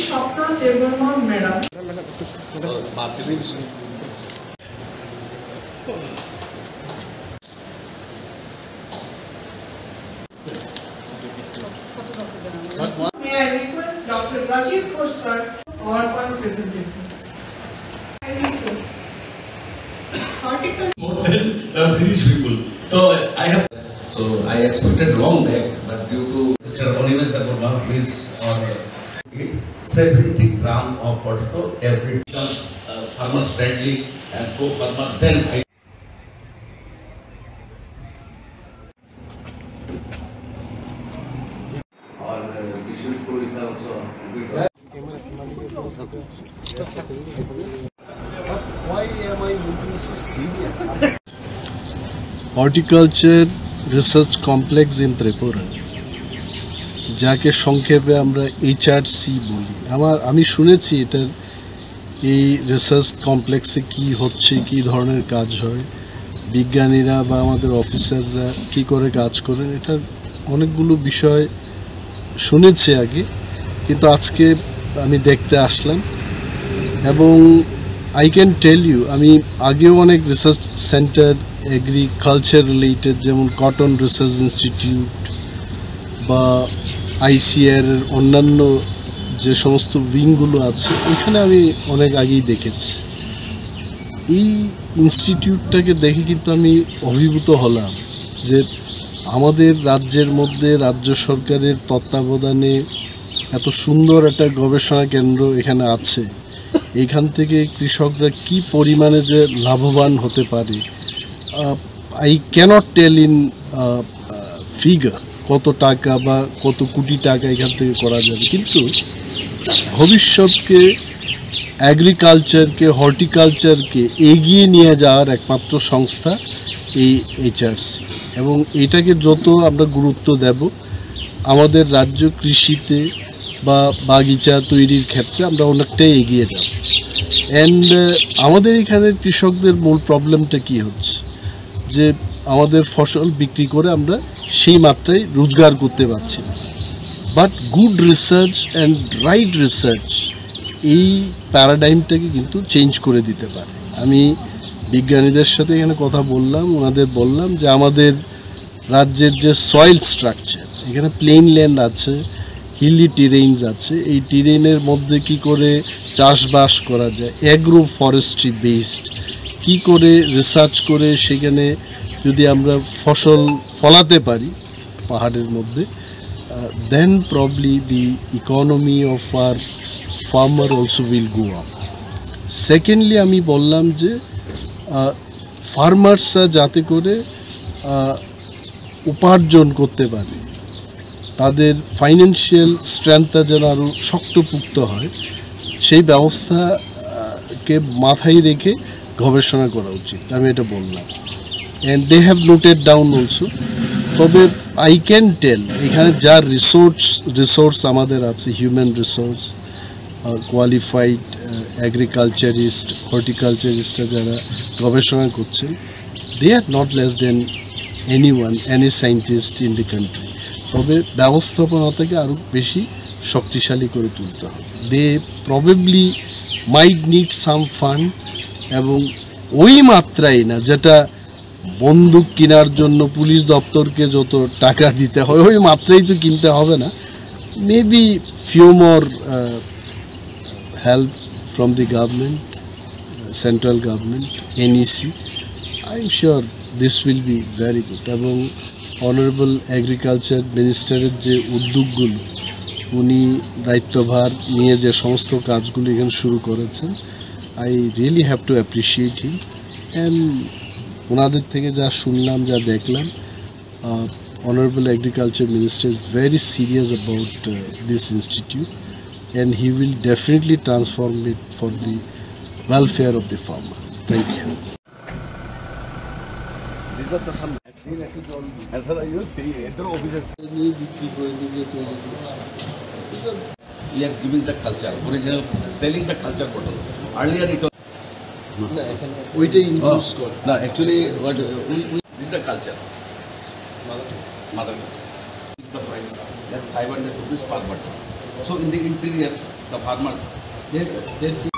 Swapna Debbarman madam. May I request Dr. Rajiv Ghosh sir for one presentation. Thank you, sir. Horticulture. More than British people. So I expected long back, but due to Mr. Onimes Deborah, please order 70 gram of potato every becomes farmers friendly and co-farmer. Then I. Or Vishnu Pro is also good. Why am I looking so serious? Horticulture research complex in Tripura, যাকে সংক্ষেপে আমরা HRC বলি। আমি শুনেছি এটার এই research কমপ্লেক্সে কি হচ্ছে, কি ধরনের কাজ হয়, বিজ্ঞানীরা বা আমাদের অফিসাররা কি করে কাজ করেন, এটার অনেকগুলো বিষয় শুনেছি আগে, কিন্তু আজকে আমি দেখতে আসলাম। এবং আই ক্যান টেল ইউ, আমি আগেও অনেক রিসার্চ সেন্টার এগ্রিকালচার রিলেটেড, যেমন কটন রিসার্চ ইনস্টিটিউট বা ICAR এর অন্যান্য যে সমস্ত উইংগুলো আছে, ওইখানে আমি অনেক আগেই দেখেছি। এই ইনস্টিটিউটটাকে দেখে কিন্তু আমি অভিভূত হলাম যে আমাদের রাজ্যের মধ্যে রাজ্য সরকারের তত্ত্বাবধানে এত সুন্দর একটা গবেষণা কেন্দ্র এখানে আছে। এখান থেকে কৃষকরা কি পরিমাণে যে লাভবান হতে পারে, I cannot tell in figure কত টাকা বা কত কোটি টাকা এখান থেকে করা যাবে, কিন্তু ভবিষ্যৎকে এগ্রিকালচারকে হর্টিকালচারকে এগিয়ে নিয়ে যাওয়ার একমাত্র সংস্থা এই HRC। এবং এটাকে যত আমরা গুরুত্ব দেব, আমাদের রাজ্য কৃষিতে বা বাগিচা তৈরির ক্ষেত্রে আমরা অনেকটাই এগিয়ে যাব। অ্যান্ড আমাদের এখানে কৃষকদের মূল প্রবলেমটা কী হচ্ছে, যে আমাদের ফসল বিক্রি করে আমরা সেই মাত্রায় রোজগার করতে পারছি না। But good research and right research এই প্যারাডাইমটাকে কিন্তু চেঞ্জ করে দিতে পারে। আমি বিজ্ঞানীদের সাথে এখানে কথা বললাম, ওনাদের বললাম যে আমাদের রাজ্যের যে সয়েল স্ট্রাকচার, এখানে প্লেন ল্যান্ড আছে, হিলি টেরেইনস আছে, এই টেরেইনের মধ্যে কি করে চাষবাস করা যায়, অ্যাগ্রো ফরেস্ট্রি বেসড, কি করে রিসার্চ করে সেখানে যদি আমরা ফসল ফলাতে পারি পাহাড়ের মধ্যে, then probably the economy of our farmer also will go up. Secondly আমি বললাম যে ফার্মার্সরা যাতে করে উপার্জন করতে পারে, তাদের ফাইন্যান্সিয়াল স্ট্রেংথটা যেন আরও শক্তপুক্ত হয়, সেই ব্যবস্থাকে মাথায় রেখে গবেষণা করা উচিত, আমি এটা বললাম। And they have noted down also. তবে আই ক্যান টেল এখানে যার রিসোর্স আমাদের আছে, হিউম্যান রিসোর্স, কোয়ালিফাইড এগ্রিকালচারিস্ট, হর্টিকালচারিস্টরা যারা গবেষণা করছেন, they are not less than any scientist in the country. তবে ব্যবস্থাপনাটাকে আরও বেশি শক্তিশালী করে তুলতে হবে। They probably might need some fund, এবং ওই মাত্রায় না যেটা বন্দুক কেনার জন্য পুলিশ দপ্তরকে যত টাকা দিতে হয়, ওই মাত্রাই তো কিনতে হবে না। Maybe few more help from the government, central government, NEC. I am sure this will be very good. এবং অনারেবল এগ্রিকালচার মিনিস্টারের যে উদ্যোগগুলো, উনি দায়িত্বভার নিয়ে যে সমস্ত কাজগুলো এখানে শুরু করেছেন, I really have to appreciate him. And ওনাদের থেকে যা শুনলাম, যা দেখলাম, honourable agriculture minister is very serious about this institute, and he will definitely transform it for the welfare of the farmer. Thank you. These are the some as far as you see, either officers we are giving the culture, original, selling the culture bottle. Earlier it was no, actually what this is the culture, mother culture. The price that 500 rupees per bottle. So in the interior the farmers. They